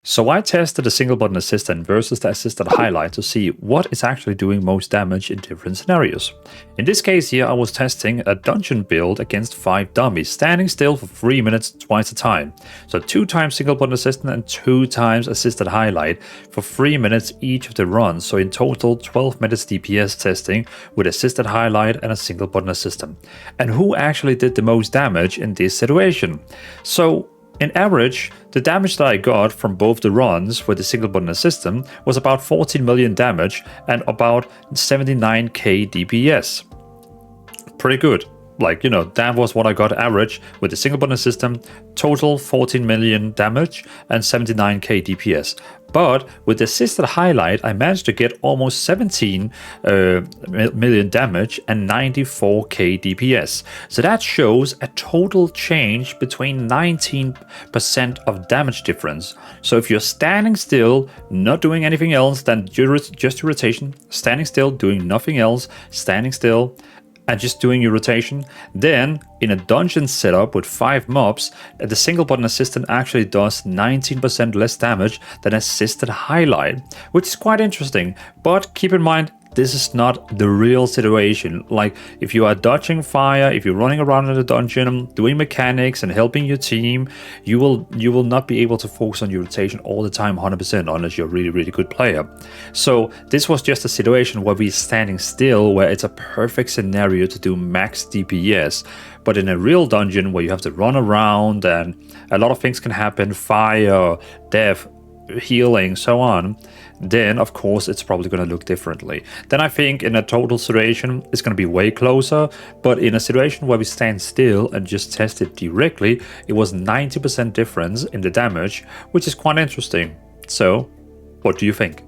So I tested the single button assistant versus the assisted highlight to see what is actually doing most damage in different scenarios. In this case here, I was testing a dungeon build against 5 dummies, standing still for 3 minutes twice a time. So 2 times single button assistant and 2 times assisted highlight for 3 minutes each of the runs. So in total 12 minutes DPS testing with assisted highlight and a single button assistant. And who actually did the most damage in this situation? So in average, the damage that I got from both the runs with the single button assistant was about 14 million damage and about 79k DPS. Pretty good. Like, that was what I got average with the single button system, total 14 million damage and 79k DPS. But with the assisted highlight, I managed to get almost 17 million damage and 94k DPS. So that shows a total change between 19% of damage difference. So if you're standing still, not doing anything else than just your rotation, standing still, doing nothing else, standing still, and just doing your rotation, then in a dungeon setup with 5 mobs, the single button assistant actually does 19% less damage than assisted highlight, which is quite interesting. But keep in mind, this is not the real situation. Like, if you are dodging fire, if you're running around in the dungeon, doing mechanics and helping your team, you will not be able to focus on your rotation all the time 100% unless you're a really, really good player. So this was just a situation where we're standing still, where it's a perfect scenario to do max DPS. But in a real dungeon where you have to run around and a lot of things can happen, fire, death, healing, so on, then of course it's probably going to look differently. Then I think in a total situation it's going to be way closer, but in a situation where we stand still and just test it directly, it was 90% difference in the damage, which is quite interesting. So what do you think?